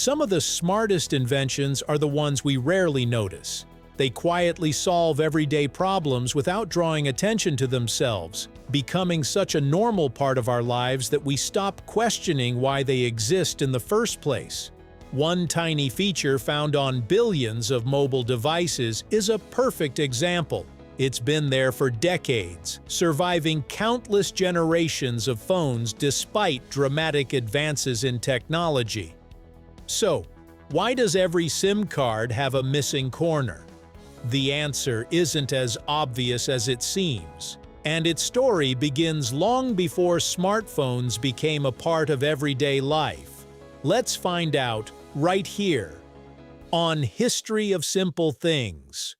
Some of the smartest inventions are the ones we rarely notice. They quietly solve everyday problems without drawing attention to themselves, becoming such a normal part of our lives that we stop questioning why they exist in the first place. One tiny feature found on billions of mobile devices is a perfect example. It's been there for decades, surviving countless generations of phones despite dramatic advances in technology. So, why does every SIM card have a missing corner? The answer isn't as obvious as it seems, and its story begins long before smartphones became a part of everyday life. Let's find out right here on History of Simple Things.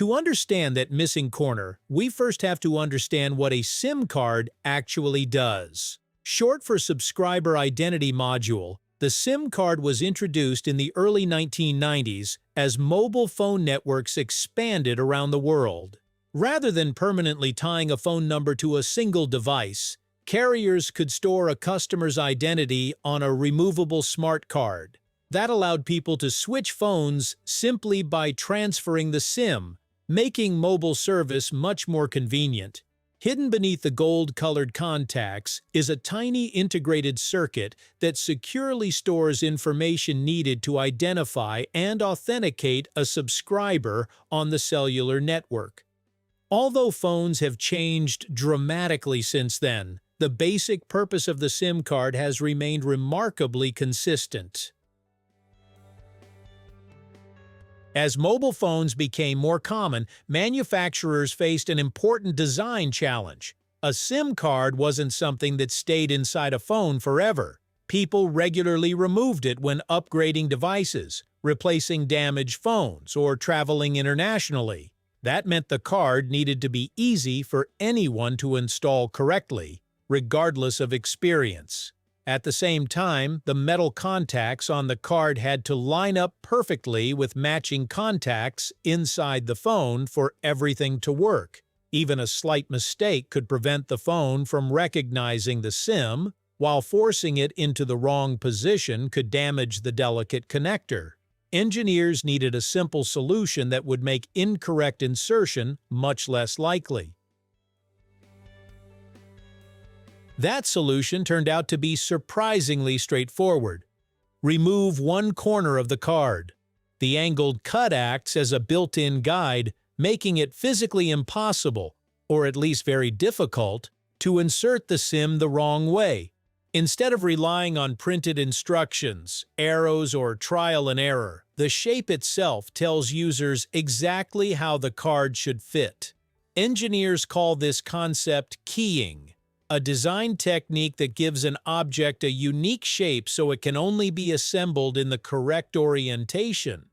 To understand that missing corner, we first have to understand what a SIM card actually does. Short for Subscriber Identity Module, the SIM card was introduced in the early 1990s as mobile phone networks expanded around the world. Rather than permanently tying a phone number to a single device, carriers could store a customer's identity on a removable smart card. That allowed people to switch phones simply by transferring the SIM, making mobile service much more convenient. Hidden beneath the gold-colored contacts is a tiny integrated circuit that securely stores information needed to identify and authenticate a subscriber on the cellular network. Although phones have changed dramatically since then, the basic purpose of the SIM card has remained remarkably consistent. As mobile phones became more common, manufacturers faced an important design challenge. A SIM card wasn't something that stayed inside a phone forever. People regularly removed it when upgrading devices, replacing damaged phones, or traveling internationally. That meant the card needed to be easy for anyone to install correctly, regardless of experience. At the same time, the metal contacts on the card had to line up perfectly with matching contacts inside the phone for everything to work. Even a slight mistake could prevent the phone from recognizing the SIM, while forcing it into the wrong position could damage the delicate connector. Engineers needed a simple solution that would make incorrect insertion much less likely. That solution turned out to be surprisingly straightforward. Remove one corner of the card. The angled cut acts as a built-in guide, making it physically impossible, or at least very difficult, to insert the SIM the wrong way. Instead of relying on printed instructions, arrows, or trial and error, the shape itself tells users exactly how the card should fit. Engineers call this concept keying, a design technique that gives an object a unique shape so it can only be assembled in the correct orientation.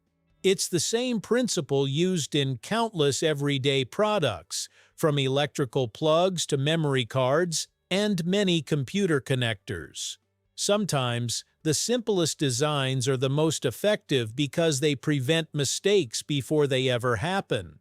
It's the same principle used in countless everyday products, from electrical plugs to memory cards and many computer connectors. Sometimes, the simplest designs are the most effective because they prevent mistakes before they ever happen.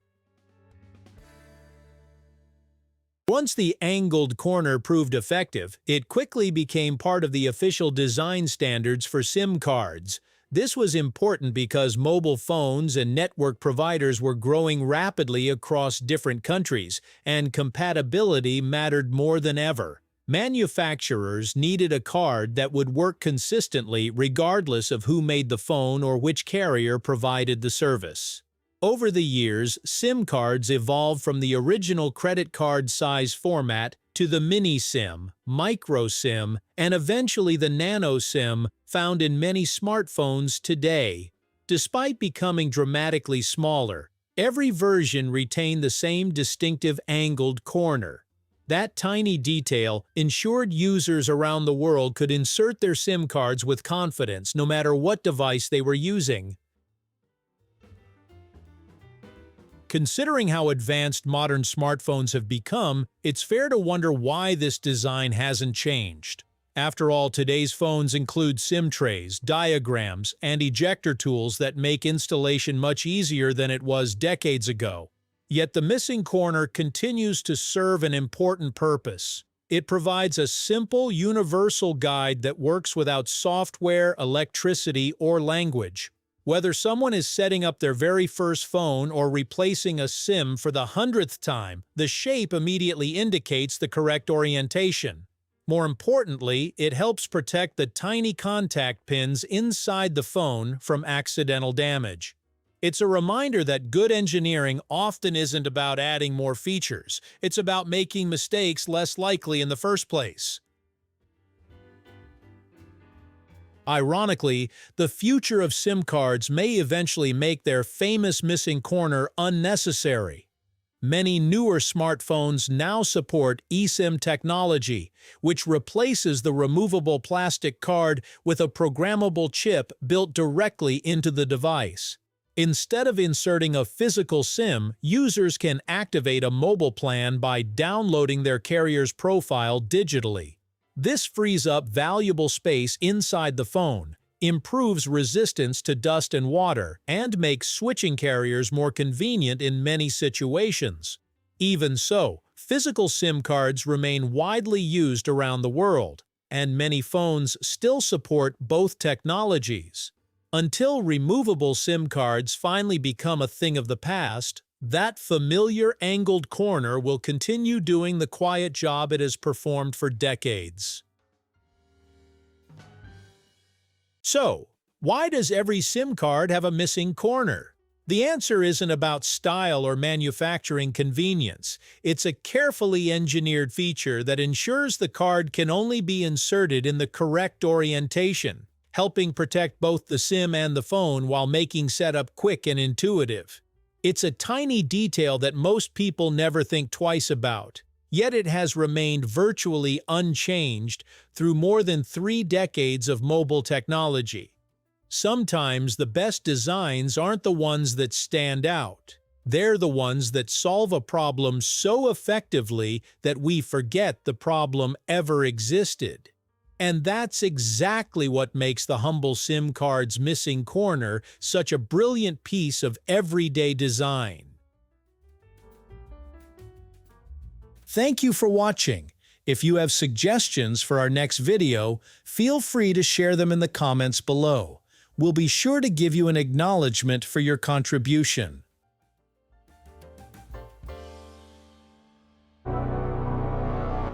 Once the angled corner proved effective, it quickly became part of the official design standards for SIM cards. This was important because mobile phones and network providers were growing rapidly across different countries, and compatibility mattered more than ever. Manufacturers needed a card that would work consistently regardless of who made the phone or which carrier provided the service. Over the years, SIM cards evolved from the original credit card size format to the mini SIM, micro SIM, and eventually the nano SIM found in many smartphones today. Despite becoming dramatically smaller, every version retained the same distinctive angled corner. That tiny detail ensured users around the world could insert their SIM cards with confidence no matter what device they were using. Considering how advanced modern smartphones have become, it's fair to wonder why this design hasn't changed. After all, today's phones include SIM trays, diagrams, and ejector tools that make installation much easier than it was decades ago. Yet the missing corner continues to serve an important purpose. It provides a simple, universal guide that works without software, electricity, or language. Whether someone is setting up their very first phone or replacing a SIM for the 100th time, the shape immediately indicates the correct orientation. More importantly, it helps protect the tiny contact pins inside the phone from accidental damage. It's a reminder that good engineering often isn't about adding more features. It's about making mistakes less likely in the first place. Ironically, the future of SIM cards may eventually make their famous missing corner unnecessary. Many newer smartphones now support eSIM technology, which replaces the removable plastic card with a programmable chip built directly into the device. Instead of inserting a physical SIM, users can activate a mobile plan by downloading their carrier's profile digitally. This frees up valuable space inside the phone, improves resistance to dust and water, and makes switching carriers more convenient in many situations. Even so, physical SIM cards remain widely used around the world, and many phones still support both technologies. Until removable SIM cards finally become a thing of the past, that familiar angled corner will continue doing the quiet job it has performed for decades. So, why does every SIM card have a missing corner? The answer isn't about style or manufacturing convenience. It's a carefully engineered feature that ensures the card can only be inserted in the correct orientation, helping protect both the SIM and the phone while making setup quick and intuitive. It's a tiny detail that most people never think twice about, yet it has remained virtually unchanged through more than 3 decades of mobile technology. Sometimes the best designs aren't the ones that stand out. They're the ones that solve a problem so effectively that we forget the problem ever existed. And that's exactly what makes the humble SIM card's missing corner such a brilliant piece of everyday design. Thank you for watching. If you have suggestions for our next video, feel free to share them in the comments below. We'll be sure to give you an acknowledgement for your contribution.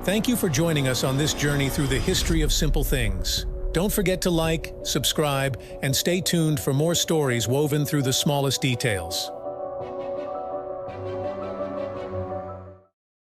Thank you for joining us on this journey through the history of simple things. Don't forget to like, subscribe, and stay tuned for more stories woven through the smallest details.